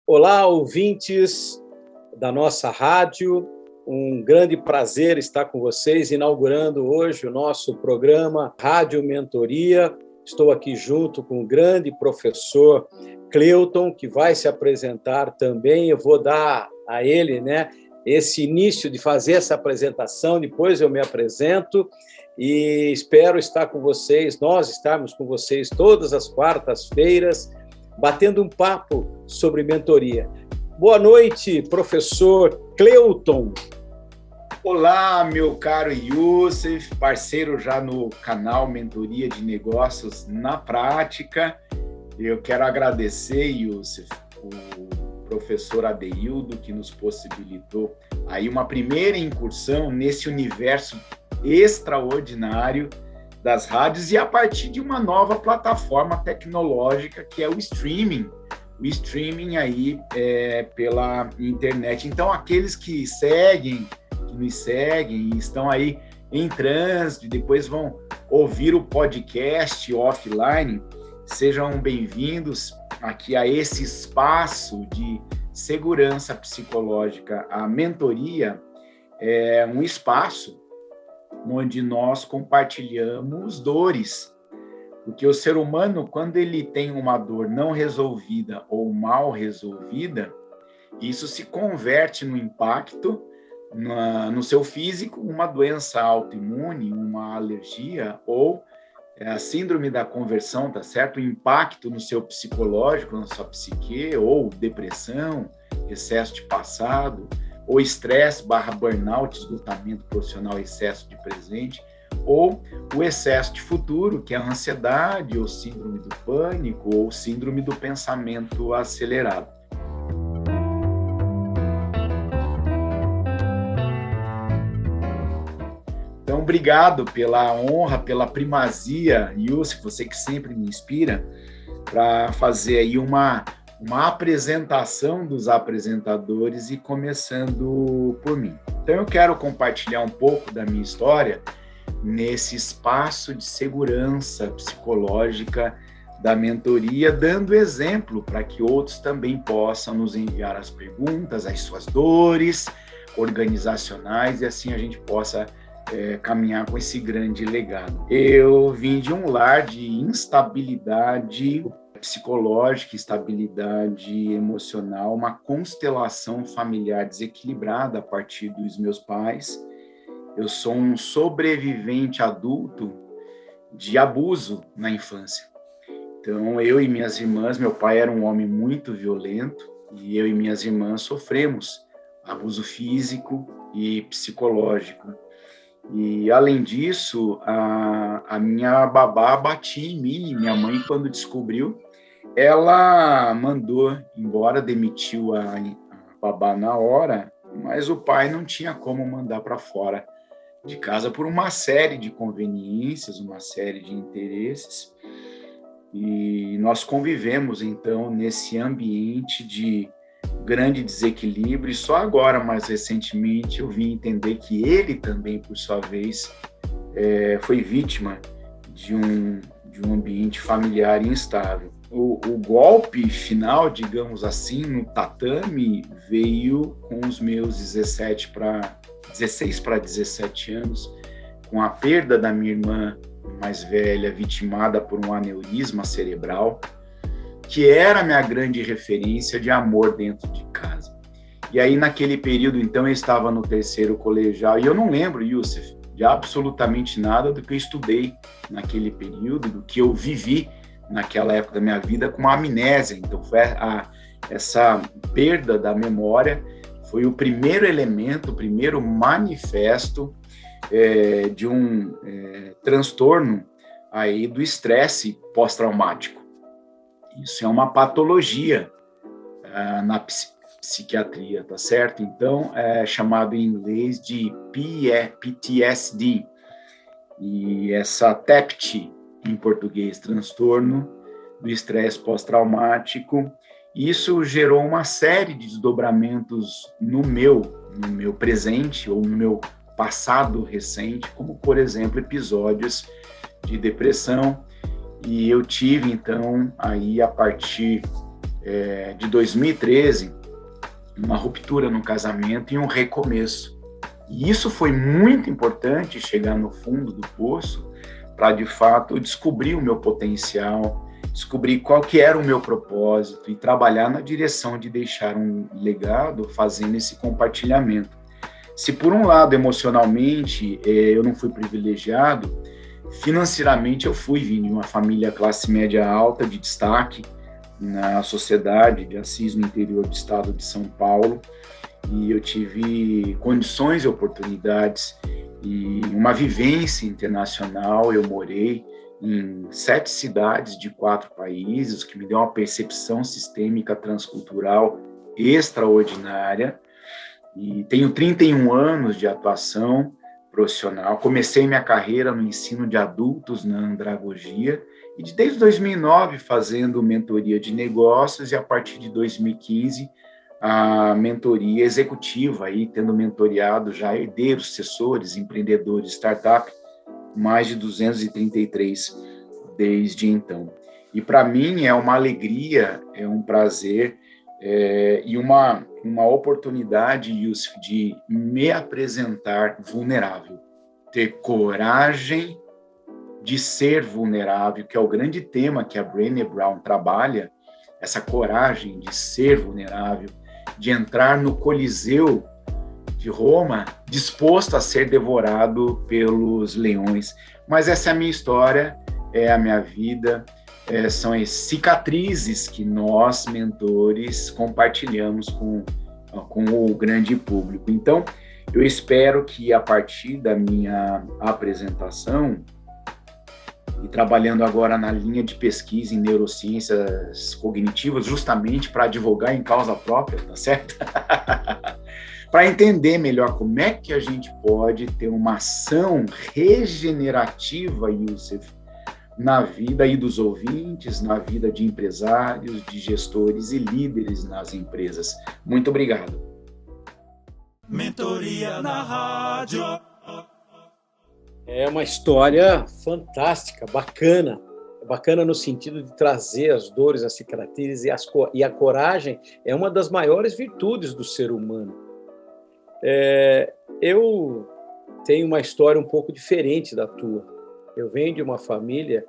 Olá, ouvintes da nossa rádio. Um grande prazer estar com vocês, inaugurando hoje o nosso programa Rádio Mentoria. Estou aqui junto com o grande professor Cleuton, que vai se apresentar também. Eu vou dar a ele, esse início de fazer essa apresentação, depois eu me apresento e espero estar com vocês, nós estarmos com vocês todas as quartas-feiras, batendo um papo sobre mentoria. Boa noite, professor Cleuton. Olá, meu caro Youssef, parceiro já no canal Mentoria de Negócios na Prática. Eu quero agradecer, Youssef, o professor Adeildo, que nos possibilitou aí uma primeira incursão nesse universo extraordinário das rádios e a partir de uma nova plataforma tecnológica que é o streaming aí pela internet. Então, aqueles que nos seguem e estão aí em trânsito e depois vão ouvir o podcast offline, sejam bem-vindos aqui a esse espaço de segurança psicológica. A mentoria é um espaço onde nós compartilhamos dores, porque o ser humano, quando ele tem uma dor não resolvida ou mal resolvida, isso se converte no impacto no seu físico, uma doença autoimune, uma alergia ou a síndrome da conversão, tá certo? O impacto no seu psicológico, na sua psique, ou depressão, excesso de passado, ou estresse / burnout, esgotamento profissional, excesso de presente, ou o excesso de futuro, que é a ansiedade, ou síndrome do pânico, ou síndrome do pensamento acelerado. Então, obrigado pela honra, pela primazia, Youssef, você que sempre me inspira, para fazer aí uma apresentação dos apresentadores e começando por mim. Então, eu quero compartilhar um pouco da minha história nesse espaço de segurança psicológica da mentoria, dando exemplo para que outros também possam nos enviar as perguntas, as suas dores organizacionais e assim a gente possa caminhar com esse grande legado. Eu vim de um lar de instabilidade psicológica, estabilidade emocional, uma constelação familiar desequilibrada a partir dos meus pais. Eu sou um sobrevivente adulto de abuso na infância. Então, eu e minhas irmãs, meu pai era um homem muito violento e eu e minhas irmãs sofremos abuso físico e psicológico. E, além disso, a minha babá batia em mim. Minha mãe, quando descobriu, ela mandou embora, demitiu a babá na hora, mas o pai não tinha como mandar para fora de casa por uma série de conveniências, uma série de interesses. E nós convivemos, então, nesse ambiente de grande desequilíbrio, e só agora, mais recentemente, eu vim entender que ele também, por sua vez, foi vítima de um ambiente familiar instável. O golpe final, digamos assim, no tatame, veio com os meus 16 para 17 anos, com a perda da minha irmã mais velha, vitimada por um aneurisma cerebral, que era a minha grande referência de amor dentro de casa. E aí, naquele período, então, eu estava no terceiro colegial, e eu não lembro, Youssef, de absolutamente nada do que eu estudei naquele período, do que eu vivi naquela época da minha vida com uma amnésia. Então, essa perda da memória foi o primeiro elemento, o primeiro manifesto de um transtorno aí do estresse pós-traumático. Isso é uma patologia na psiquiatria, tá certo? Então, é chamado em inglês de PTSD. E essa TEPT, em português, transtorno do estresse pós-traumático, isso gerou uma série de desdobramentos no meu presente ou no meu passado recente, como, por exemplo, episódios de depressão E eu tive, então, aí a partir de 2013, uma ruptura no casamento e um recomeço. E isso foi muito importante, chegar no fundo do poço, para, de fato, descobrir o meu potencial, descobrir qual que era o meu propósito e trabalhar na direção de deixar um legado fazendo esse compartilhamento. Se, por um lado, emocionalmente, eu não fui privilegiado, financeiramente eu vim de uma família classe média alta, de destaque na sociedade de Assis, no interior do estado de São Paulo, e eu tive condições e oportunidades e uma vivência internacional. Eu morei em 7 cidades de 4 países, o que me deu uma percepção sistêmica transcultural extraordinária, e tenho 31 anos de atuação profissional. Comecei minha carreira no ensino de adultos na andragogia, e desde 2009 fazendo mentoria de negócios, e a partir de 2015 a mentoria executiva, aí, tendo mentoriado já herdeiros, sucessores, empreendedores, startup, mais de 233 desde então. E para mim é uma alegria, é um prazer e uma oportunidade, Yusuf, de me apresentar vulnerável, ter coragem de ser vulnerável, que é o grande tema que a Brené Brown trabalha, essa coragem de ser vulnerável, de entrar no Coliseu de Roma, disposto a ser devorado pelos leões. Mas essa é a minha história, é a minha vida, são as cicatrizes que nós, mentores, compartilhamos com o grande público. Então, eu espero que, a partir da minha apresentação, e trabalhando agora na linha de pesquisa em neurociências cognitivas, justamente para advogar em causa própria, tá certo? Para entender melhor como é que a gente pode ter uma ação regenerativa, Yusuf, na vida aí dos ouvintes, na vida de empresários, de gestores e líderes nas empresas. Muito obrigado. Mentoria na rádio. É uma história fantástica, bacana. Bacana no sentido de trazer as dores, as cicatrizes e a coragem é uma das maiores virtudes do ser humano. Eu tenho uma história um pouco diferente da tua. Eu venho de uma família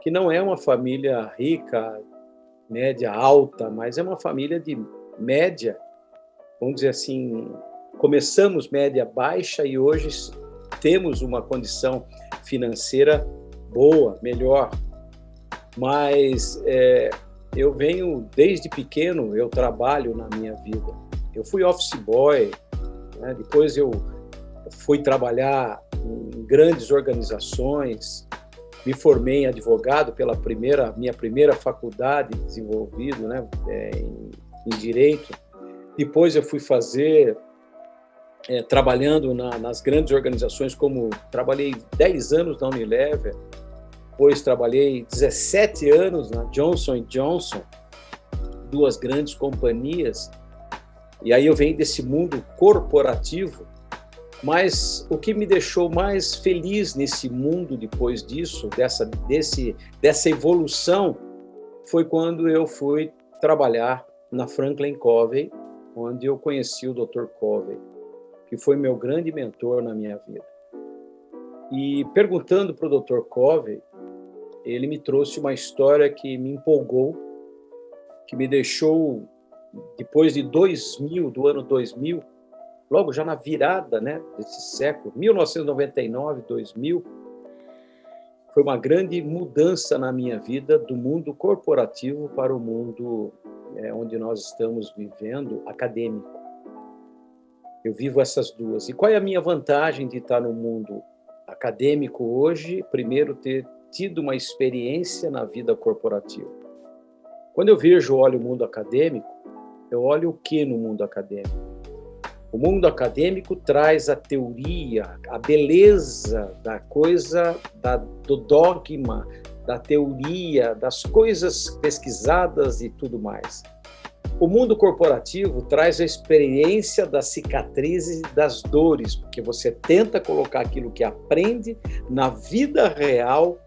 que não é uma família rica, média, alta, mas é uma família de média, vamos dizer assim, começamos média baixa e hoje temos uma condição financeira boa, melhor. Mas eu venho, desde pequeno, eu trabalho na minha vida. Eu fui office boy, né? Depois eu fui trabalhar em grandes organizações, me formei em advogado pela minha primeira faculdade desenvolvido, né? Em Direito. Depois eu fui fazer, trabalhando nas grandes organizações, como trabalhei 10 anos na Unilever, depois trabalhei 17 anos na Johnson & Johnson, 2 grandes companhias, e aí eu venho desse mundo corporativo, mas o que me deixou mais feliz nesse mundo depois disso, dessa evolução, foi quando eu fui trabalhar na Franklin Covey, onde eu conheci o Dr. Covey, que foi meu grande mentor na minha vida. E perguntando para o Dr. Covey, ele me trouxe uma história que me empolgou, que me deixou, depois de do ano 2000, logo já na virada, né, desse século, 1999, 2000, foi uma grande mudança na minha vida do mundo corporativo para o mundo onde nós estamos vivendo, acadêmico. Eu vivo essas duas. E qual é a minha vantagem de estar no mundo acadêmico hoje? Primeiro, ter tido uma experiência na vida corporativa. Quando eu olho o mundo acadêmico, eu olho o que no mundo acadêmico? O mundo acadêmico traz a teoria, a beleza da coisa, do dogma, da teoria, das coisas pesquisadas e tudo mais. O mundo corporativo traz a experiência das cicatrizes e das dores, porque você tenta colocar aquilo que aprende na vida real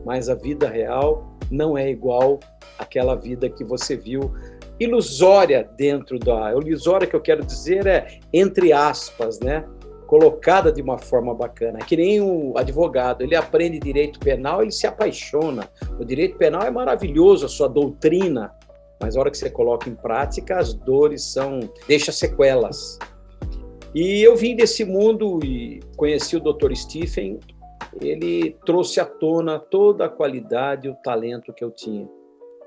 mas a vida real não é igual àquela vida que você viu ilusória dentro da... Ilusória que eu quero dizer é, entre aspas, né? Colocada de uma forma bacana. É que nem o advogado, ele aprende direito penal, ele se apaixona. O direito penal é maravilhoso, a sua doutrina, mas a hora que você coloca em prática, as dores deixa sequelas. E eu vim desse mundo e conheci o Dr. Stephen, ele trouxe à tona toda a qualidade e o talento que eu tinha,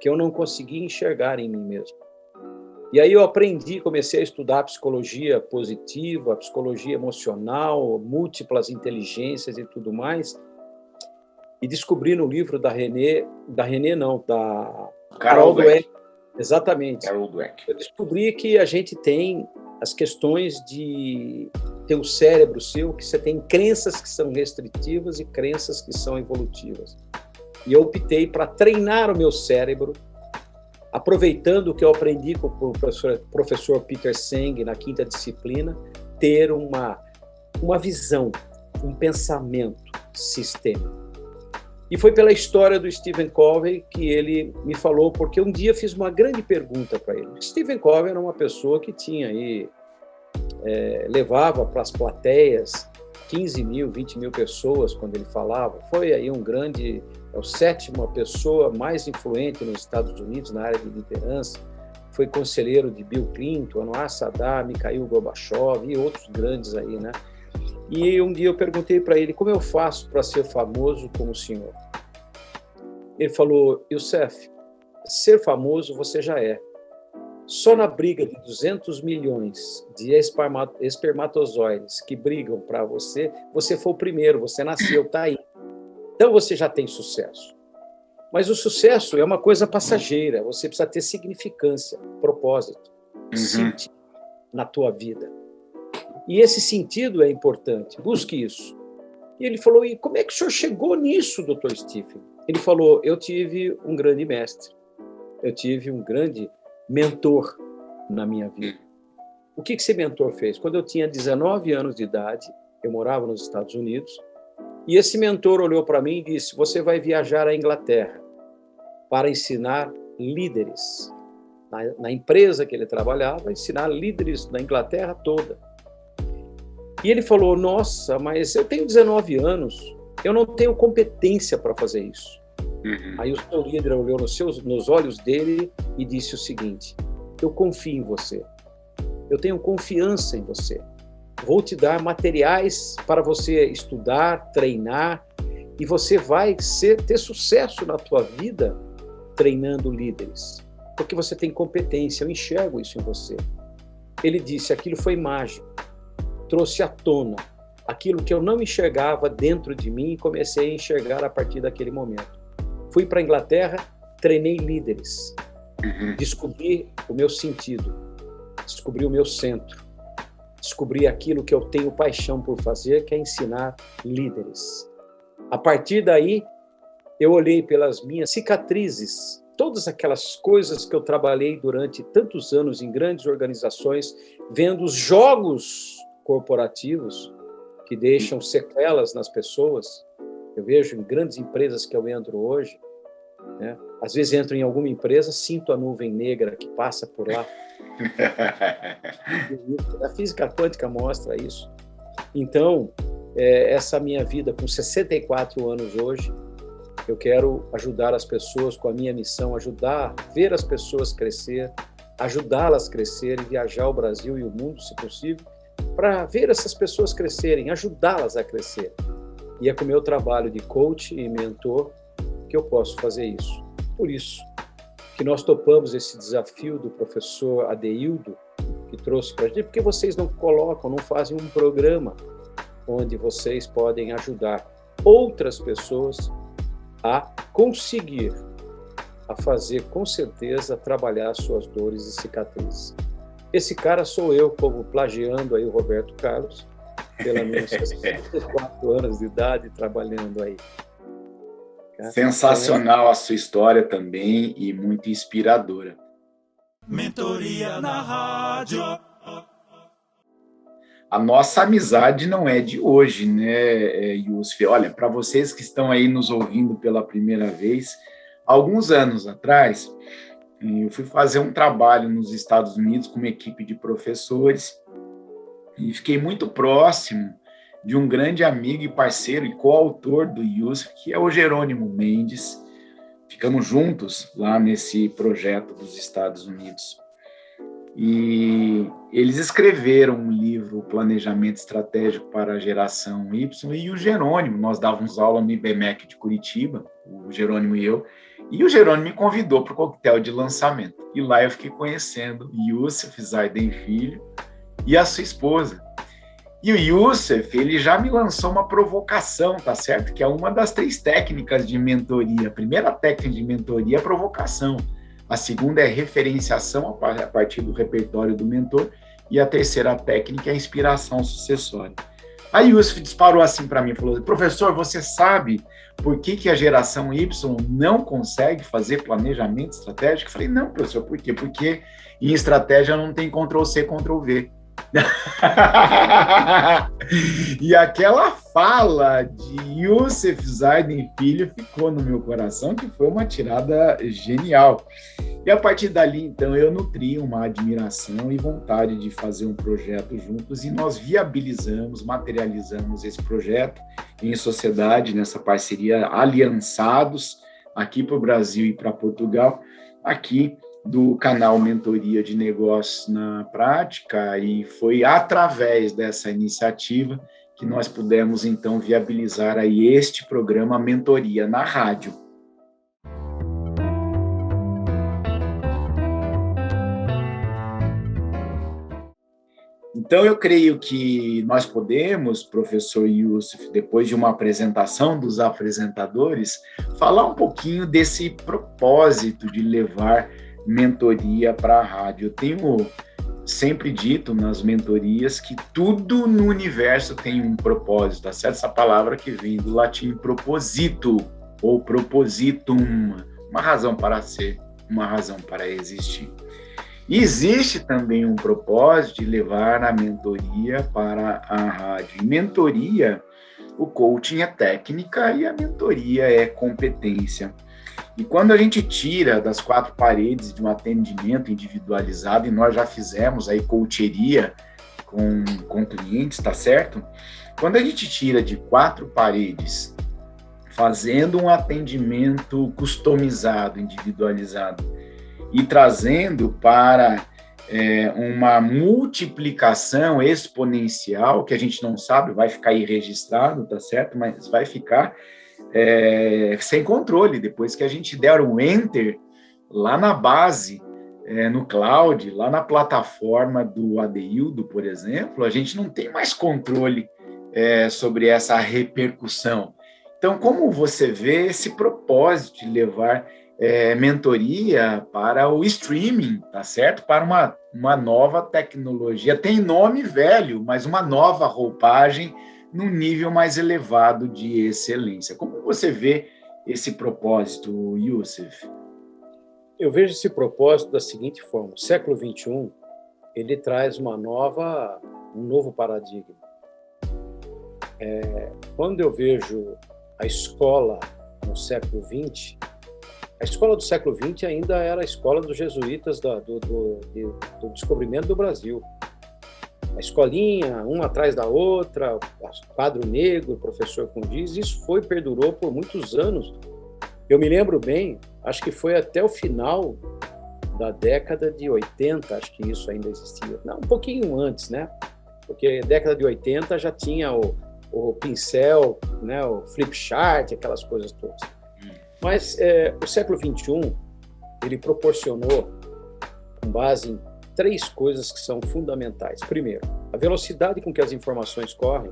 que eu não conseguia enxergar em mim mesmo. E aí eu aprendi, comecei a estudar psicologia positiva, psicologia emocional, múltiplas inteligências e tudo mais, e descobri no livro da Carol Dweck. Exatamente. Carol Dweck. Eu descobri que a gente tem as questões de ter o cérebro seu, que você tem crenças que são restritivas e crenças que são evolutivas. E eu optei para treinar o meu cérebro, aproveitando o que eu aprendi com o professor Peter Senge na 5ª disciplina, ter uma visão, um pensamento sistêmico. E foi pela história do Stephen Covey que ele me falou, porque um dia fiz uma grande pergunta para ele. Stephen Covey era uma pessoa que tinha aí, levava para as plateias 15 mil, 20 mil pessoas quando ele falava. Foi aí um grande, é a 7ª pessoa mais influente nos Estados Unidos na área de liderança. Foi conselheiro de Bill Clinton, Anwar Sadat, Mikhail Gorbachev e outros grandes aí, né? E um dia eu perguntei para ele, como eu faço para ser famoso como o senhor? Ele falou, Youssef, ser famoso você já é. Só na briga de 200 milhões de espermatozoides que brigam para você, você foi o primeiro, você nasceu, está aí. Então você já tem sucesso. Mas o sucesso é uma coisa passageira, você precisa ter significância, propósito, sentido na tua vida. E esse sentido é importante, busque isso. E ele falou, e como é que o senhor chegou nisso, Dr. Stephen? Ele falou, eu tive um grande mestre, eu tive um grande mentor na minha vida. O que esse mentor fez? Quando eu tinha 19 anos de idade, eu morava nos Estados Unidos, e esse mentor olhou para mim e disse, você vai viajar à Inglaterra para ensinar líderes. Na empresa que ele trabalhava, ensinar líderes da Inglaterra toda. E ele falou, nossa, mas eu tenho 19 anos, eu não tenho competência para fazer isso. Aí o seu líder olhou nos olhos dele e disse o seguinte, eu confio em você, eu tenho confiança em você, vou te dar materiais para você estudar, treinar, e você vai ter sucesso na tua vida treinando líderes, porque você tem competência, eu enxergo isso em você. Ele disse, aquilo foi mágico, trouxe à tona aquilo que eu não enxergava dentro de mim e comecei a enxergar a partir daquele momento. Fui para a Inglaterra, treinei líderes, descobri o meu sentido, descobri o meu centro, descobri aquilo que eu tenho paixão por fazer, que é ensinar líderes. A partir daí, eu olhei pelas minhas cicatrizes, todas aquelas coisas que eu trabalhei durante tantos anos em grandes organizações, vendo os jogos corporativos que deixam sequelas nas pessoas. Eu vejo em grandes empresas que eu entro hoje, né? Às vezes entro em alguma empresa, sinto a nuvem negra que passa por lá. A física quântica mostra isso. Então, essa minha vida com 64 anos hoje, eu quero ajudar as pessoas com a minha missão, ver as pessoas crescer, ajudá-las a crescer e viajar o Brasil e o mundo, se possível, para ver essas pessoas crescerem, ajudá-las a crescer. E é com o meu trabalho de coach e mentor que eu posso fazer isso. Por isso que nós topamos esse desafio do professor Adeildo, que trouxe para a gente, porque vocês não fazem um programa onde vocês podem ajudar outras pessoas a conseguir, a fazer, com certeza, trabalhar suas dores e cicatrizes. Esse cara sou eu, como plagiando aí o Roberto Carlos, pela minha 64 anos de idade, trabalhando aí. Sensacional a sua história também e muito inspiradora. Mentoria na rádio. A nossa amizade não é de hoje, né, Yusuf? Olha, para vocês que estão aí nos ouvindo pela primeira vez, alguns anos atrás, eu fui fazer um trabalho nos Estados Unidos com uma equipe de professores e fiquei muito próximo de um grande amigo e parceiro e coautor do Yusuf, que é o Jerônimo Mendes. Ficamos juntos lá nesse projeto dos Estados Unidos. E eles escreveram um livro, Planejamento Estratégico para a Geração Y, e o Jerônimo, nós dávamos aula no IBMEC de Curitiba, o Jerônimo e eu, e o Jerônimo me convidou para o coquetel de lançamento. E lá eu fiquei conhecendo Yusuf Zaiden Filho e a sua esposa. E o Yusuf, ele já me lançou uma provocação, tá certo? Que é uma das 3 técnicas de mentoria. A primeira técnica de mentoria é provocação. A segunda é referenciação a partir do repertório do mentor. E a terceira técnica é a inspiração sucessória. A Yusuf disparou assim para mim, falou: professor, você sabe por que a geração Y não consegue fazer planejamento estratégico? Eu falei: não, professor, por quê? Porque em estratégia não tem Ctrl+C, Ctrl+V. E aquela fala de Yusuf Zaiden Filho ficou no meu coração, que foi uma tirada genial. E a partir dali, então, eu nutri uma admiração e vontade de fazer um projeto juntos, e nós viabilizamos, materializamos esse projeto em sociedade, nessa parceria, aliançados aqui para o Brasil e para Portugal, aqui do canal Mentoria de Negócios na Prática, e foi através dessa iniciativa que nós pudemos, então, viabilizar aí este programa Mentoria na Rádio. Então, eu creio que nós podemos, professor Yusuf, depois de uma apresentação dos apresentadores, falar um pouquinho desse propósito de levar mentoria para a rádio. Eu tenho sempre dito nas mentorias que tudo no universo tem um propósito, tá certo? Essa palavra que vem do latim proposito, ou propositum, uma razão para ser, uma razão para existir. E existe também um propósito de levar a mentoria para a rádio. Em mentoria, o coaching é técnica e a mentoria é competência. E quando a gente tira das 4 paredes de um atendimento individualizado, e nós já fizemos aí coacheria com clientes, tá certo? Quando a gente tira de 4 paredes, fazendo um atendimento customizado, individualizado, e trazendo para uma multiplicação exponencial, que a gente não sabe, vai ficar aí registrado, tá certo? Mas vai ficar sem controle. Depois que a gente der um enter lá na base, no cloud, lá na plataforma do Adeildo, por exemplo, a gente não tem mais controle sobre essa repercussão. Então, como você vê esse propósito de levar mentoria para o streaming, tá certo? Para uma nova tecnologia. Tem nome velho, mas uma nova roupagem num nível mais elevado de excelência. Como você vê esse propósito, Yusuf? Eu vejo esse propósito da seguinte forma: o século XXI, ele traz um novo paradigma. Quando eu vejo a escola no século XX, a escola do século XX ainda era a escola dos jesuítas do descobrimento do Brasil. A escolinha, uma atrás da outra, quadro negro, professor Condiz, isso perdurou por muitos anos. Eu me lembro bem, acho que foi até o final da década de 80, acho que isso ainda existia. Não, um pouquinho antes, né? Porque década de 80 já tinha o pincel, né? O flip chart, aquelas coisas todas. Mas o século XXI, ele proporcionou, com base em 3 coisas que são fundamentais. Primeiro, a velocidade com que as informações correm,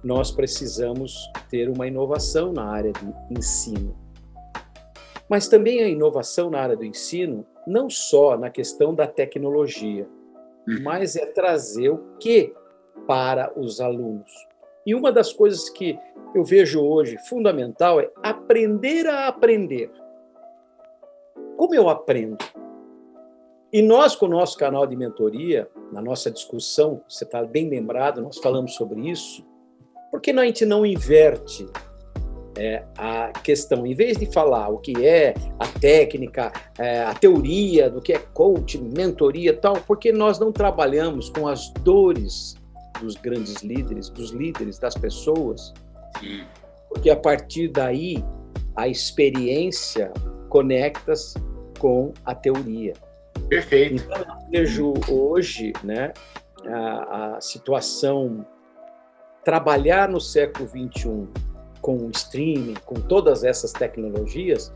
nós precisamos ter uma inovação na área de ensino. Mas também a inovação na área do ensino, não só na questão da tecnologia, mas é trazer o que para os alunos. E uma das coisas que eu vejo hoje fundamental é aprender a aprender. Como eu aprendo? E nós, com o nosso canal de mentoria, na nossa discussão, você está bem lembrado, nós falamos sobre isso, por que a gente não inverte a questão? Em vez de falar o que é a técnica, a teoria do que é coaching, mentoria e tal, porque nós não trabalhamos com as dores dos grandes líderes, dos líderes, das pessoas? Sim. Porque a partir daí, a experiência conecta-se com a teoria. Perfeito. Então, eu vejo hoje, né, a situação, trabalhar no século XXI com o streaming, com todas essas tecnologias,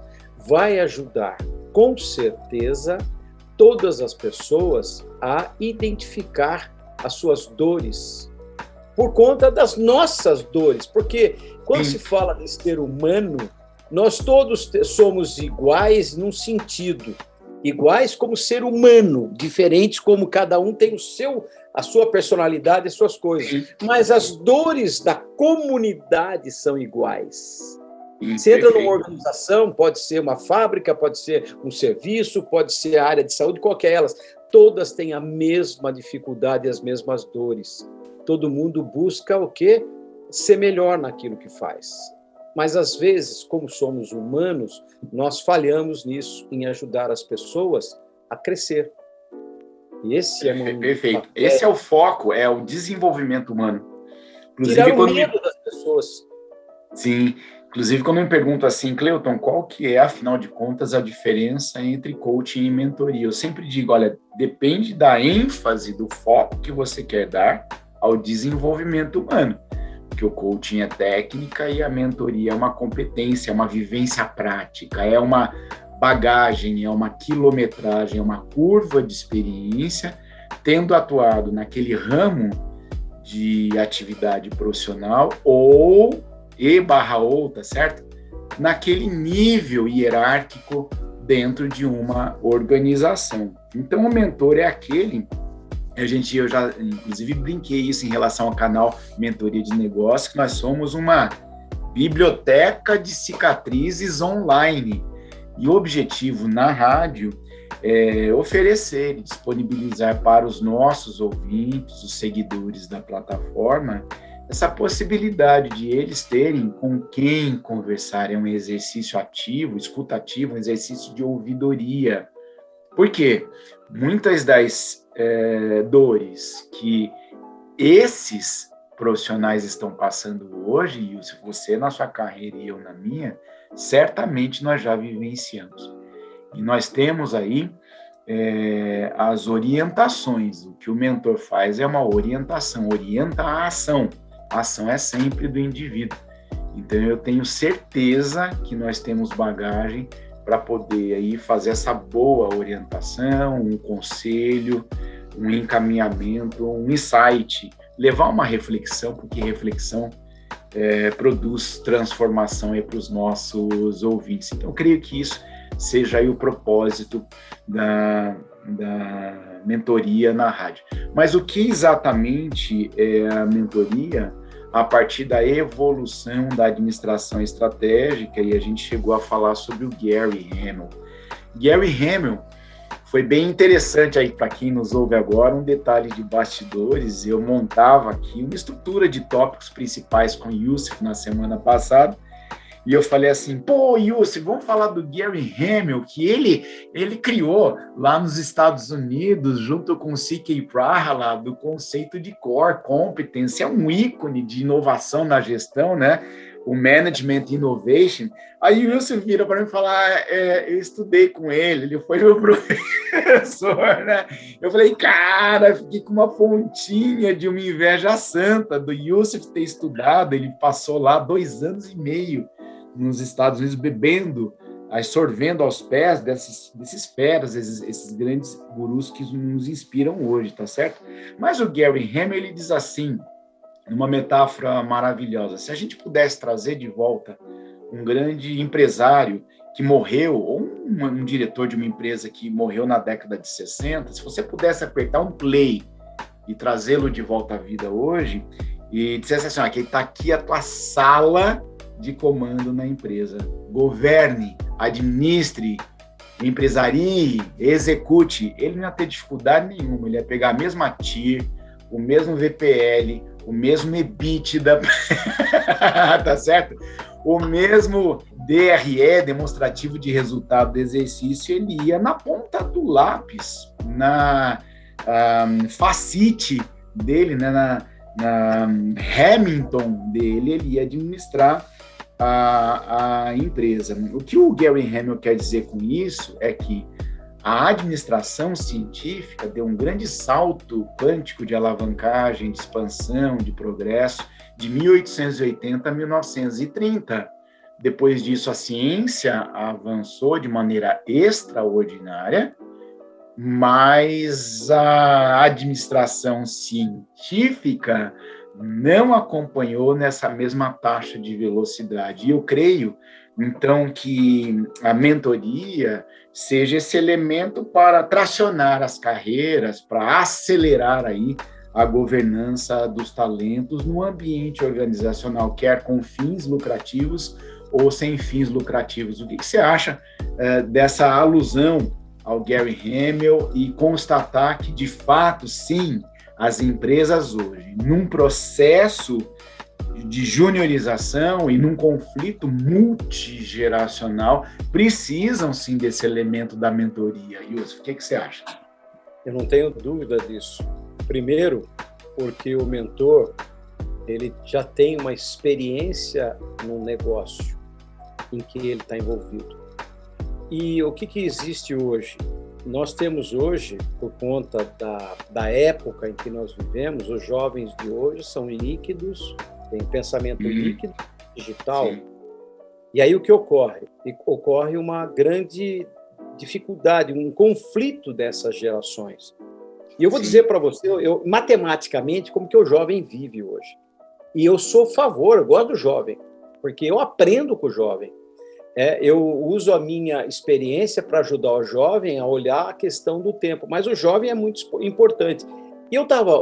vai ajudar, com certeza, todas as pessoas a identificar as suas dores, por conta das nossas dores. Porque quando se fala de ser humano, nós todos somos iguais num sentido, iguais como ser humano, diferentes como cada um tem a sua personalidade e suas coisas. Mas as dores da comunidade são iguais. Você entra numa organização, pode ser uma fábrica, pode ser um serviço, pode ser a área de saúde, qualquer elas. Todas têm a mesma dificuldade e as mesmas dores. Todo mundo busca o quê? Ser melhor naquilo que faz. Mas, às vezes, como somos humanos, nós falhamos nisso, em ajudar as pessoas a crescer. E esse Perfeito. Esse é o foco, é o desenvolvimento humano. Inclusive, tirar o medo das pessoas. Sim. Inclusive, quando me perguntam assim, Cleuton, qual que é, afinal de contas, a diferença entre coaching e mentoria? Eu sempre digo, olha, depende da ênfase, do foco que você quer dar ao desenvolvimento humano. Porque o coaching é técnica e a mentoria é uma competência, é uma vivência prática, é uma bagagem, é uma quilometragem, é uma curva de experiência, tendo atuado naquele ramo de atividade profissional ou, tá certo? Naquele nível hierárquico dentro de uma organização. Então, o mentor é aquele... Eu já, inclusive, brinquei isso em relação ao canal Mentoria de Negócio, que nós somos uma biblioteca de cicatrizes online. E o objetivo na rádio é oferecer e disponibilizar para os nossos ouvintes, os seguidores da plataforma, essa possibilidade de eles terem com quem conversar. É um exercício ativo, escutativo, um exercício de ouvidoria. Por quê? Muitas das dores que esses profissionais estão passando hoje, e se você na sua carreira e eu na minha, certamente nós já vivenciamos. E nós temos aí as orientações. O que o mentor faz é uma orientação, orienta a ação. A ação é sempre do indivíduo. Então, eu tenho certeza que nós temos bagagem para poder aí fazer essa boa orientação, um conselho, um encaminhamento, um insight, levar uma reflexão, porque reflexão produz transformação para os nossos ouvintes. Então, eu creio que isso seja aí o propósito da mentoria na rádio. Mas o que exatamente é a mentoria? A partir da evolução da administração estratégica, e a gente chegou a falar sobre o Gary Hamel. Gary Hamel foi bem interessante aí para quem nos ouve agora, um detalhe de bastidores. Eu montava aqui uma estrutura de tópicos principais com o Youssef na semana passada, e eu falei assim, pô, Youssef, vamos falar do Gary Hamel, que ele criou lá nos Estados Unidos, junto com o C.K. Prahalad, do conceito de core competence, é um ícone de inovação na gestão, né? O Management Innovation. Aí o Youssef vira para mim e fala, eu estudei com ele foi meu professor, né? Eu falei, cara, fiquei com uma pontinha de uma inveja santa do Youssef ter estudado, ele passou lá 2 anos e meio nos Estados Unidos bebendo, sorvendo aos pés desses feras, esses grandes gurus que nos inspiram hoje, tá certo? Mas o Gary Hamel, ele diz assim, numa metáfora maravilhosa, se a gente pudesse trazer de volta um grande empresário que morreu, ou um diretor de uma empresa que morreu na década de 60, se você pudesse apertar um play e trazê-lo de volta à vida hoje, e dissesse assim, que está aqui a tua sala de comando na empresa, governe, administre empresarie, execute, ele não ia ter dificuldade nenhuma, ele ia pegar a mesma TIR, o mesmo VPL, o mesmo EBITDA, tá certo? O mesmo DRE, demonstrativo de resultado do exercício, ele ia na ponta do lápis, na facite dele, né, na Hamilton dele, ele ia administrar a empresa. O que o Gary Hamel quer dizer com isso é que a administração científica deu um grande salto quântico de alavancagem, de expansão, de progresso, de 1880 a 1930. Depois disso, a ciência avançou de maneira extraordinária, mas a administração científica não acompanhou nessa mesma taxa de velocidade. E eu creio, então, que a mentoria seja esse elemento para tracionar as carreiras, para acelerar aí a governança dos talentos no ambiente organizacional, quer com fins lucrativos ou sem fins lucrativos. O que você acha dessa alusão ao Gary Hamel e constatar que, de fato, sim, as empresas hoje, num processo de juniorização e num conflito multigeracional, precisam, sim, desse elemento da mentoria? Yusuf, o que você acha? Eu não tenho dúvida disso. Primeiro, porque o mentor, ele já tem uma experiência no negócio em que ele está envolvido. E o que existe hoje? Nós temos hoje, por conta da época em que nós vivemos, os jovens de hoje são líquidos, têm pensamento líquido, digital. Sim. E aí o que ocorre? Ocorre uma grande dificuldade, um conflito dessas gerações. E eu vou dizer para você, matematicamente, como que o jovem vive hoje. E eu sou a favor, eu gosto do jovem, porque eu aprendo com o jovem. Eu uso a minha experiência para ajudar o jovem a olhar a questão do tempo, mas o jovem é muito importante. E eu estava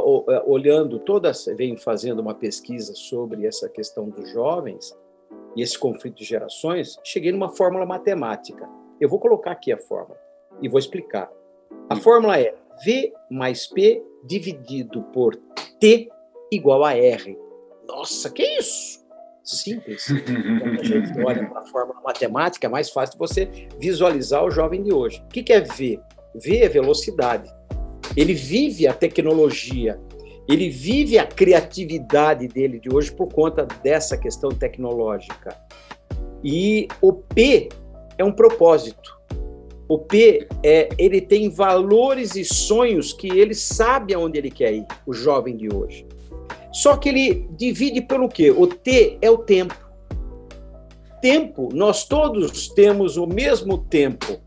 olhando, venho fazendo uma pesquisa sobre essa questão dos jovens e esse conflito de gerações, cheguei numa fórmula matemática. Eu vou colocar aqui a fórmula e vou explicar. A fórmula é V mais P dividido por T igual a R. Nossa, que isso? Simples. Quando a gente olha para a fórmula matemática, é mais fácil você visualizar o jovem de hoje. O que é V? V é velocidade. Ele vive a tecnologia, ele vive a criatividade dele de hoje por conta dessa questão tecnológica. E o P é um propósito. O P ele tem valores e sonhos que ele sabe aonde ele quer ir, o jovem de hoje. Só que ele divide pelo quê? O T é o tempo. Tempo, nós todos temos o mesmo tempo.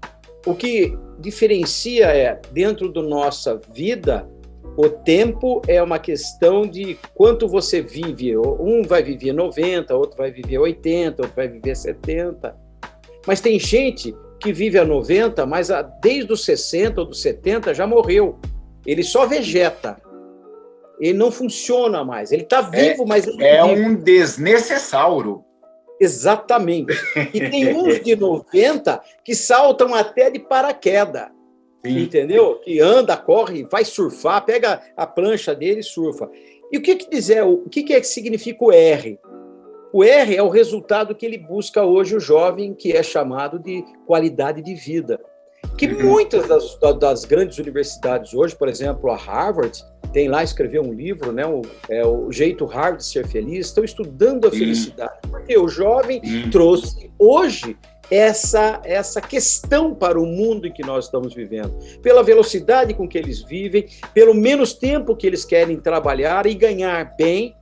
O que diferencia dentro da nossa vida, o tempo é uma questão de quanto você vive. Um vai viver 90, outro vai viver 80, outro vai viver 70. Mas tem gente que vive a 90, mas desde os 60 ou dos 70 já morreu. Ele só vegeta. Ele não funciona mais. Ele está vivo, mas... Ele é um desnecessauro. Exatamente. E tem uns de 90 que saltam até de paraquedas. Sim. Entendeu? Que anda, corre, vai surfar, pega a prancha dele e surfa. E o que significa o R? O R é o resultado que ele busca hoje o jovem, que é chamado de qualidade de vida. Que muitas das grandes universidades hoje, por exemplo, a Harvard, tem lá, escreveu um livro, né, o jeito Harvard de ser feliz, estão estudando a felicidade, porque o jovem trouxe hoje essa questão para o mundo em que nós estamos vivendo, pela velocidade com que eles vivem, pelo menos tempo que eles querem trabalhar e ganhar bem,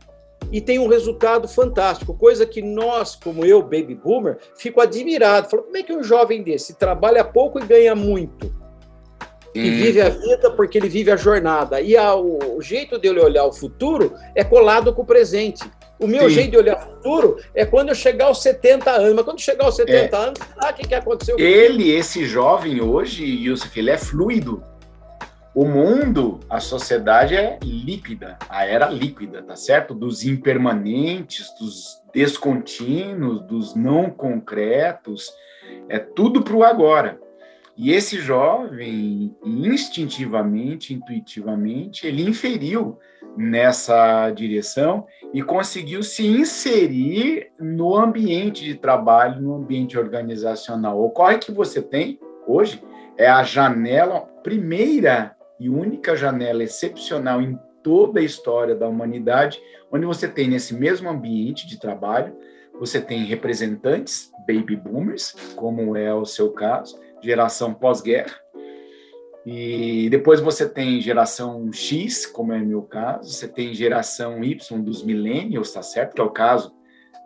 e tem um resultado fantástico, coisa que nós, como eu, baby boomer, fico admirado, falo, como é que um jovem desse trabalha pouco e ganha muito? E vive a vida porque ele vive a jornada. E o jeito de ele olhar o futuro é colado com o presente. O meu jeito de olhar o futuro é quando eu chegar aos 70 anos. Mas quando chegar aos 70 anos, o que aconteceu? Esse jovem hoje, Yusuf, ele é fluido. O mundo, a sociedade é líquida, a era líquida, tá certo? Dos impermanentes, dos descontínuos, dos não concretos, é tudo para o agora. E esse jovem, instintivamente, intuitivamente, ele inferiu nessa direção e conseguiu se inserir no ambiente de trabalho, no ambiente organizacional. Ocorre que você tem, hoje, é a janela, primeira e única janela excepcional em toda a história da humanidade, onde você tem, nesse mesmo ambiente de trabalho, você tem representantes, baby boomers, como é o seu caso, geração pós-guerra, e depois você tem geração X, como é o meu caso, você tem geração Y dos millennials, tá certo? Que é o caso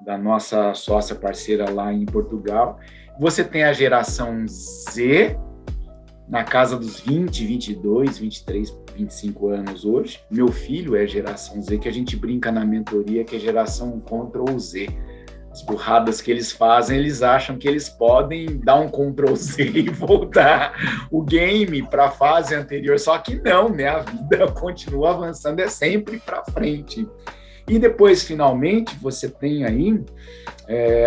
da nossa sócia parceira lá em Portugal. Você tem a geração Z, na casa dos 20, 22, 23, 25 anos hoje. Meu filho é geração Z, que a gente brinca na mentoria, que é geração Ctrl Z. As burradas que eles fazem, eles acham que eles podem dar um Ctrl Z e voltar o game para a fase anterior, só que não, né? A vida continua avançando, é sempre para frente. E depois, finalmente, você tem aí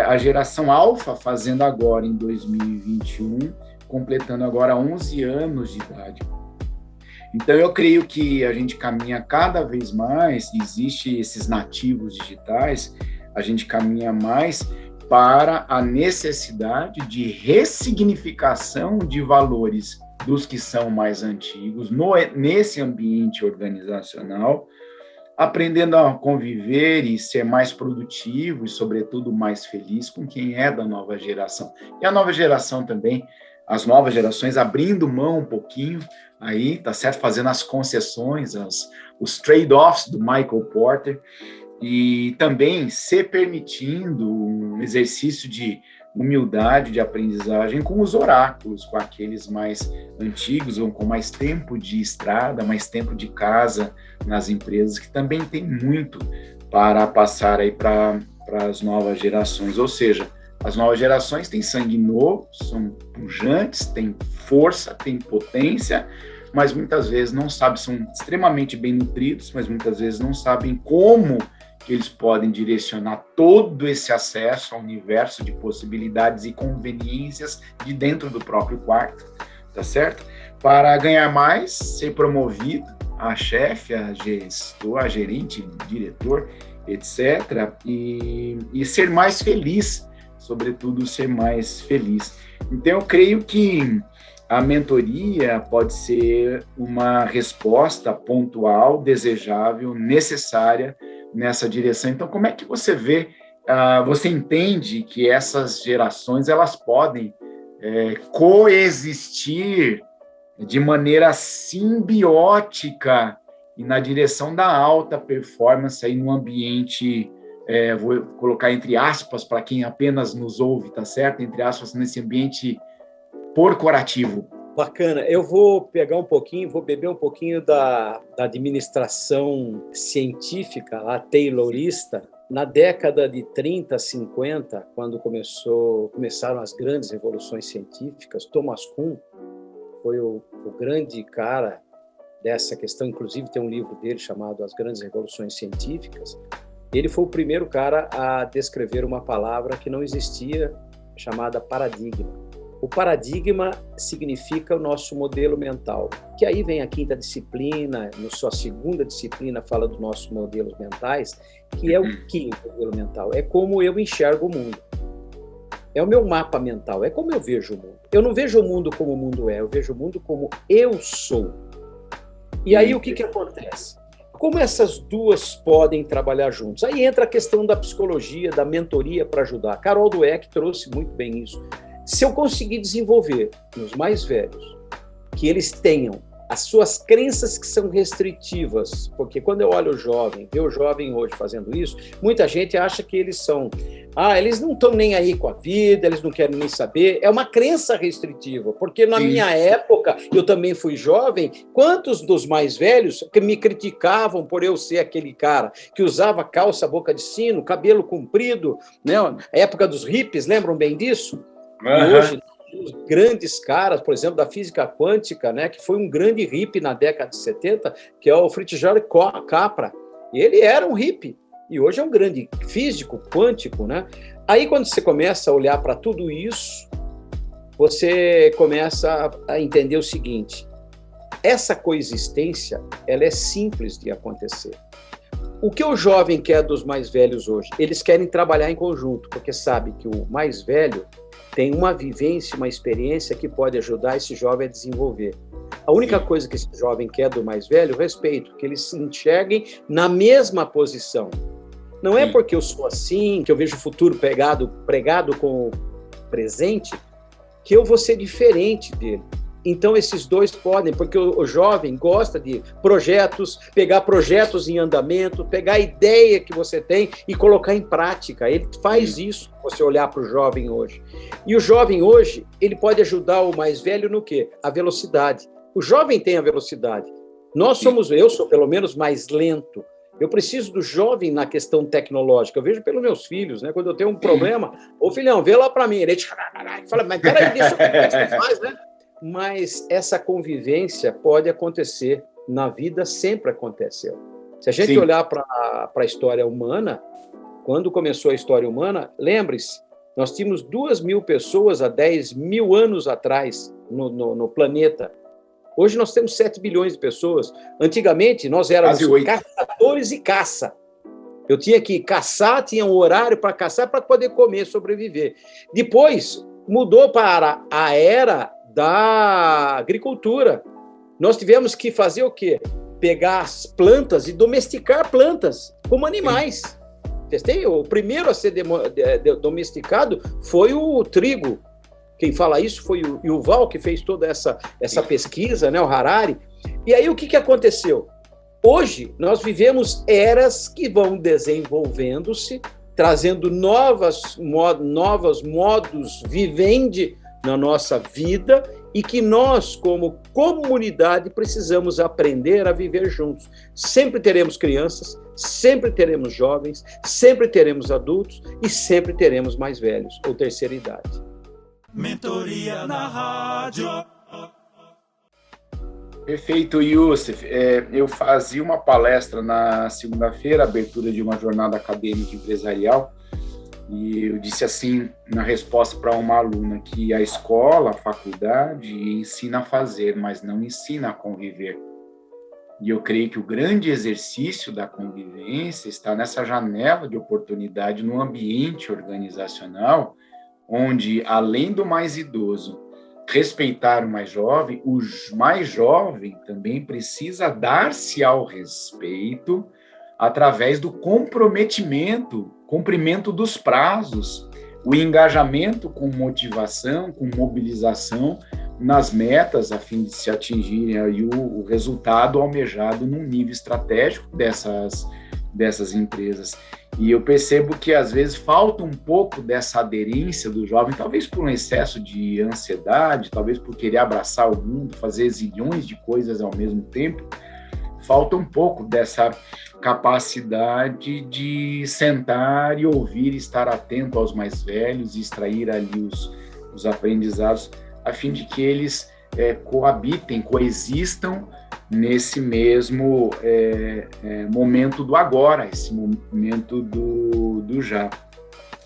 a geração Alpha fazendo agora, em 2021, completando agora 11 anos de idade. Então, eu creio que a gente caminha cada vez mais, existe esses nativos digitais, a gente caminha mais para a necessidade de ressignificação de valores dos que são mais antigos, nesse ambiente organizacional, aprendendo a conviver e ser mais produtivo e, sobretudo, mais feliz com quem é da nova geração. E a nova geração também, as novas gerações abrindo mão um pouquinho, aí, tá certo? Fazendo as concessões, os trade-offs do Michael Porter, e também se permitindo um exercício de humildade, de aprendizagem com os oráculos, com aqueles mais antigos, ou com mais tempo de estrada, mais tempo de casa nas empresas, que também tem muito para passar aí para as novas gerações. Ou seja, as novas gerações têm sangue novo, são pujantes, têm força, têm potência, mas muitas vezes não sabem, são extremamente bem nutridos, mas muitas vezes não sabem como que eles podem direcionar todo esse acesso ao universo de possibilidades e conveniências de dentro do próprio quarto, tá certo? Para ganhar mais, ser promovido a chefe, a gestor, a gerente, diretor, etc. E ser mais feliz, sobretudo ser mais feliz. Então, eu creio que a mentoria pode ser uma resposta pontual, desejável, necessária nessa direção. Então, como é que você vê, você entende que essas gerações elas podem coexistir de maneira simbiótica e na direção da alta performance aí no ambiente, vou colocar entre aspas para quem apenas nos ouve, tá certo? Entre aspas, nesse ambiente corporativo. Bacana. Eu vou pegar um pouquinho, vou beber um pouquinho da administração científica, a taylorista. Na década de 30, 50, quando começaram as grandes revoluções científicas, Thomas Kuhn foi o grande cara dessa questão, inclusive tem um livro dele chamado As Grandes Revoluções Científicas. Ele foi o primeiro cara a descrever uma palavra que não existia, chamada paradigma. O paradigma significa o nosso modelo mental, que aí vem a quinta disciplina, na sua segunda disciplina fala dos nossos modelos mentais, que é o que o modelo mental? É como eu enxergo o mundo. É o meu mapa mental, é como eu vejo o mundo. Eu não vejo o mundo como o mundo é, eu vejo o mundo como eu sou. E aí o que acontece? Como essas duas podem trabalhar juntos? Aí entra a questão da psicologia, da mentoria para ajudar. Carol Dweck trouxe muito bem isso. Se eu conseguir desenvolver nos mais velhos, que eles tenham as suas crenças que são restritivas, porque quando eu olho o jovem, ver o jovem hoje fazendo isso, muita gente acha que eles são, eles não estão nem aí com a vida, eles não querem nem saber, é uma crença restritiva, porque na minha época, eu também fui jovem, quantos dos mais velhos que me criticavam por eu ser aquele cara que usava calça boca de sino, cabelo comprido, né? A época dos hippies, lembram bem disso? E hoje, os grandes caras, por exemplo, da física quântica, né, que foi um grande hippie na década de 70, que é o Fritjof Capra. Ele era um hippie, e hoje é um grande físico quântico, né? Aí, quando você começa a olhar para tudo isso, você começa a entender o seguinte: essa coexistência, ela é simples de acontecer. O que o jovem quer dos mais velhos hoje? Eles querem trabalhar em conjunto, porque sabe que o mais velho tem uma vivência, uma experiência que pode ajudar esse jovem a desenvolver. A única coisa que esse jovem quer do mais velho, respeito, que eles se enxerguem na mesma posição. Não é porque eu sou assim, que eu vejo o futuro pregado com o presente, que eu vou ser diferente dele. Então, esses dois podem, porque o jovem gosta de projetos, pegar projetos em andamento, pegar a ideia que você tem e colocar em prática. Ele faz isso, você olhar para o jovem hoje. E o jovem hoje, ele pode ajudar o mais velho no quê? A velocidade. O jovem tem a velocidade. Eu sou pelo menos mais lento. Eu preciso do jovem na questão tecnológica. Eu vejo pelos meus filhos, né? Quando eu tenho um problema, ô filhão, vê lá para mim. Ele fala, mas peraí, deixa eu ver o que você faz, né? Mas essa convivência pode acontecer na vida, sempre aconteceu. Se a gente olhar para a história humana, quando começou a história humana, lembre-se, nós tínhamos 2.000 pessoas há 10.000 anos atrás no planeta. Hoje nós temos 7 bilhões de pessoas. Antigamente, nós éramos caçadores e caça. Eu tinha que caçar, tinha um horário para caçar para poder comer, sobreviver. Depois, mudou para a era da agricultura. Nós tivemos que fazer o quê? Pegar as plantas e domesticar plantas como animais. O primeiro a ser domesticado foi o trigo. Quem fala isso foi o Yuval, que fez toda essa pesquisa, né? O Harari. E aí o que aconteceu? Hoje nós vivemos eras que vão desenvolvendo-se, trazendo novos modos vivendi na nossa vida e que nós, como comunidade, precisamos aprender a viver juntos. Sempre teremos crianças, sempre teremos jovens, sempre teremos adultos e sempre teremos mais velhos ou terceira idade. Mentoria na rádio. Perfeito, Youssef. Eu fazia uma palestra na segunda-feira, abertura de uma jornada acadêmica empresarial, e eu disse assim, na resposta para uma aluna, que a escola, a faculdade, ensina a fazer, mas não ensina a conviver. E eu creio que o grande exercício da convivência está nessa janela de oportunidade no ambiente organizacional, onde, além do mais idoso, respeitar o mais jovem também precisa dar-se ao respeito através do cumprimento dos prazos, o engajamento com motivação, com mobilização nas metas, a fim de se atingir aí o resultado almejado num nível estratégico dessas empresas. E eu percebo que, às vezes, falta um pouco dessa aderência do jovem, talvez por um excesso de ansiedade, talvez por querer abraçar o mundo, fazer zilhões de coisas ao mesmo tempo. Falta um pouco dessa capacidade de sentar e ouvir, estar atento aos mais velhos e extrair ali os aprendizados, a fim de que eles coabitem, coexistam nesse mesmo momento do agora, esse momento do já.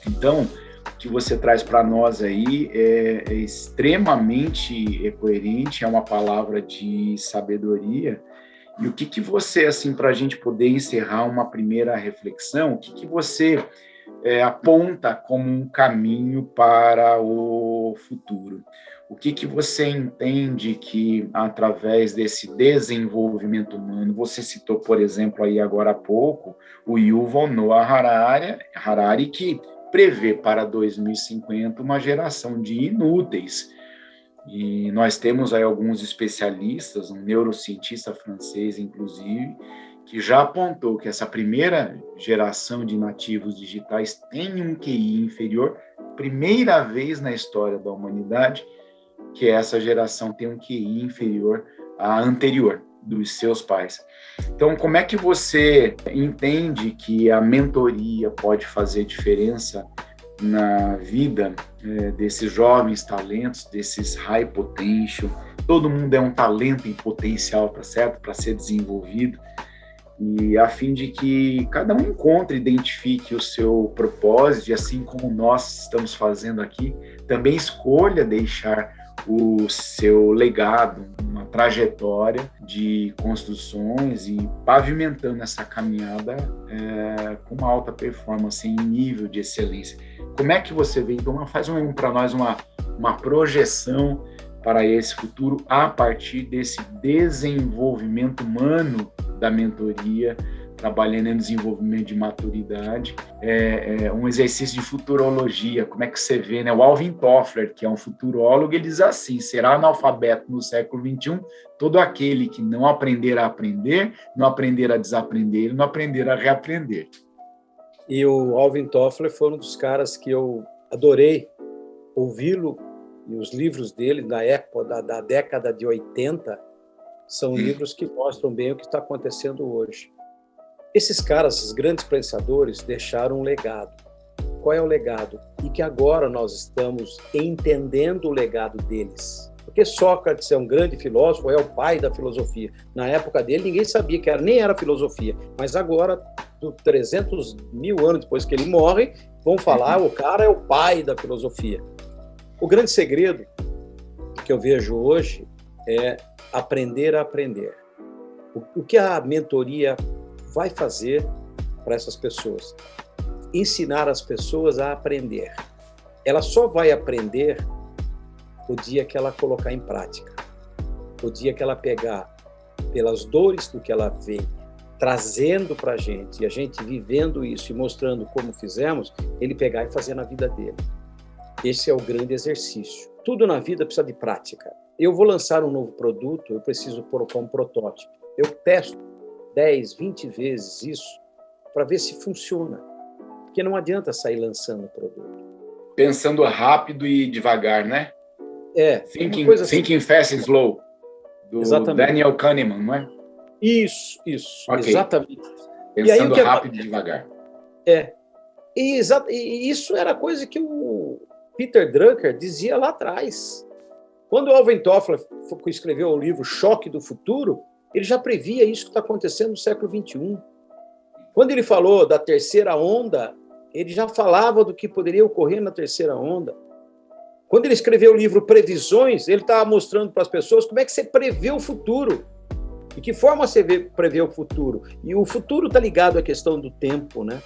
Então, o que você traz para nós aí é extremamente coerente, é uma palavra de sabedoria. E o que você, assim, para a gente poder encerrar uma primeira reflexão, o que você aponta como um caminho para o futuro? O que você entende que, através desse desenvolvimento humano, você citou, por exemplo, aí agora há pouco, o Yuval Noah Harari, que prevê para 2050 uma geração de inúteis. E nós temos aí alguns especialistas, um neurocientista francês, inclusive, que já apontou que essa primeira geração de nativos digitais tem um QI inferior, primeira vez na história da humanidade, que essa geração tem um QI inferior à anterior, dos seus pais. Então, como é que você entende que a mentoria pode fazer diferença na vida desses jovens talentos, desses high potential? Todo mundo é um talento em potencial, tá certo? Para ser desenvolvido. e a fim de que cada um encontre, identifique o seu propósito, e assim como nós estamos fazendo aqui, também escolha deixar o seu legado, uma trajetória de construções e pavimentando essa caminhada com uma alta performance em nível de excelência. Como é que você vê? Então, faz para nós uma projeção para esse futuro a partir desse desenvolvimento humano da mentoria, trabalhando em desenvolvimento de maturidade, um exercício de futurologia. Como é que você vê, né? O Alvin Toffler, que é um futurólogo, ele diz assim: será analfabeto no século XXI todo aquele que não aprender a aprender, não aprender a desaprender, não aprender a reaprender. E o Alvin Toffler foi um dos caras que eu adorei ouvi-lo, e os livros dele, da época, da década de 80, são livros que mostram bem o que está acontecendo hoje. Esses caras, esses grandes pensadores, deixaram um legado. Qual é o legado? E que agora nós estamos entendendo o legado deles. Porque Sócrates é um grande filósofo, é o pai da filosofia. Na época dele, ninguém sabia que nem era filosofia. Mas agora, 300 mil anos depois que ele morre, vão falar, o cara é o pai da filosofia. O grande segredo que eu vejo hoje é aprender a aprender. O que a mentoria vai fazer para essas pessoas? Ensinar as pessoas a aprender. Ela só vai aprender o dia que ela colocar em prática. O dia que ela pegar pelas dores do que ela vê, trazendo para a gente, e a gente vivendo isso e mostrando como fizemos, ele pegar e fazer na vida dele. Esse é o grande exercício. Tudo na vida precisa de prática. Eu vou lançar um novo produto, eu preciso colocar um protótipo. Eu testo 10, 20 vezes isso para ver se funciona. Porque não adianta sair lançando o produto. Pensando rápido e devagar, né? Thinking Fast and Slow, do exatamente. Daniel Kahneman, não é? Isso, okay. Exatamente. Pensando rápido e devagar. E isso era coisa que o Peter Drucker dizia lá atrás. Quando o Alvin Toffler escreveu o livro Choque do Futuro, ele já previa isso que está acontecendo no século XXI. Quando ele falou da terceira onda, ele já falava do que poderia ocorrer na terceira onda. Quando ele escreveu o livro Previsões, ele estava mostrando para as pessoas como é que você prevê o futuro. De que forma você prevê o futuro. E o futuro está ligado à questão do tempo, né?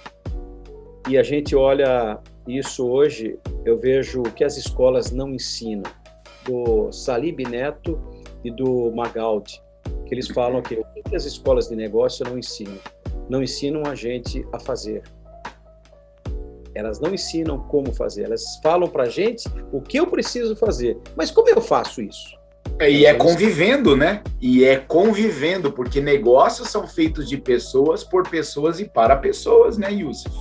E a gente olha isso hoje, eu vejo que as escolas não ensinam. Do Salib Neto e do Magaldi, que eles falam que o que as escolas de negócio não ensinam? Não ensinam a gente a fazer. Elas não ensinam como fazer, elas falam para a gente o que eu preciso fazer. Mas como eu faço isso? E é convivendo, né? E é convivendo, porque negócios são feitos de pessoas, por pessoas e para pessoas, né, Youssef?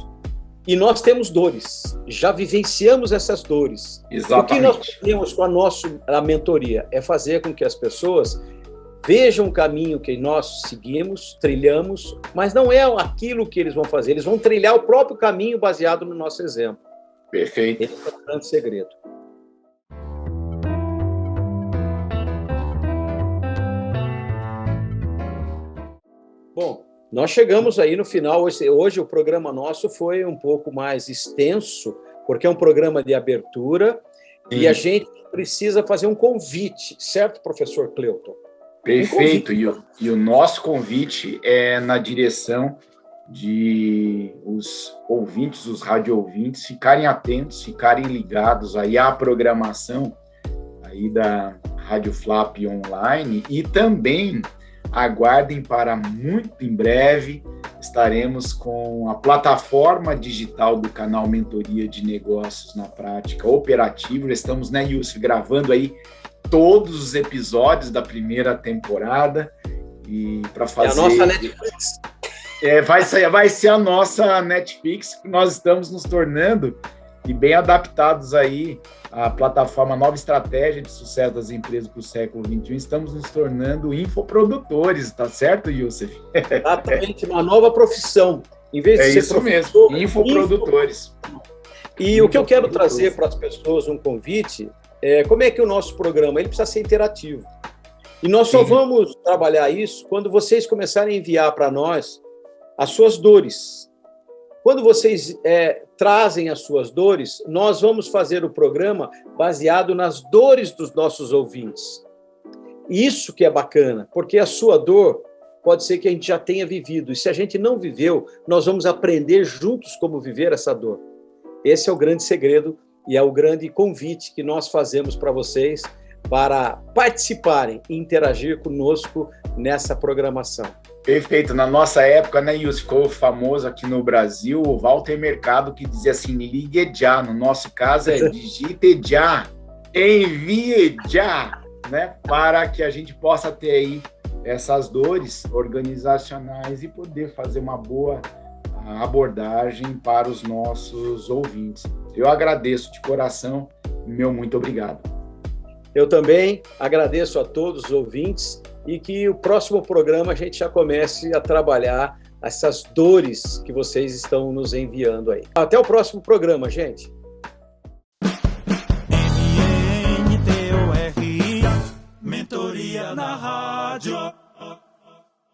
E nós temos dores, já vivenciamos essas dores. Exatamente. O que nós temos com a mentoria é fazer com que as pessoas vejam o caminho que nós seguimos, trilhamos, mas não é aquilo que eles vão fazer, eles vão trilhar o próprio caminho baseado no nosso exemplo. Perfeito. Esse é o grande segredo. Bom, nós chegamos aí no final. Hoje o programa nosso foi um pouco mais extenso, porque é um programa de abertura e a gente precisa fazer um convite, certo, professor Cleuton? Perfeito. E o nosso convite é na direção de os ouvintes, os radio-ouvintes, ficarem atentos, ficarem ligados aí à programação aí da Rádio Flap Online e também aguardem para muito em breve, estaremos com a plataforma digital do canal Mentoria de Negócios na Prática Operativa. Estamos, né, Youssef, gravando aí todos os episódios da primeira temporada e para fazer... É a nossa Netflix. Vai ser a nossa Netflix, que nós estamos nos tornando e bem adaptados aí à plataforma Nova Estratégia de Sucesso das Empresas para o século XXI. Estamos nos tornando infoprodutores, tá certo, Youssef? Exatamente, uma nova profissão. Em vez de ser isso mesmo, infoprodutores. E o que eu quero trazer para as pessoas um convite é como é que o nosso programa ele precisa ser interativo. E nós só vamos trabalhar isso quando vocês começarem a enviar para nós as suas dores. Quando vocês trazem as suas dores, nós vamos fazer o programa baseado nas dores dos nossos ouvintes. Isso que é bacana, porque a sua dor pode ser que a gente já tenha vivido. E se a gente não viveu, nós vamos aprender juntos como viver essa dor. Esse é o grande segredo e é o grande convite que nós fazemos para vocês para participarem e interagir conosco nessa programação. Perfeito. Na nossa época, né, Yus, ficou famoso aqui no Brasil o Walter Mercado, que dizia assim, ligue já. No nosso caso é digite já, envie já, né, para que a gente possa ter aí essas dores organizacionais e poder fazer uma boa abordagem para os nossos ouvintes. Eu agradeço de coração, meu muito obrigado. Eu também agradeço a todos os ouvintes e que o próximo programa a gente já comece a trabalhar essas dores que vocês estão nos enviando aí. Até o próximo programa, gente. Mentoria na Rádio.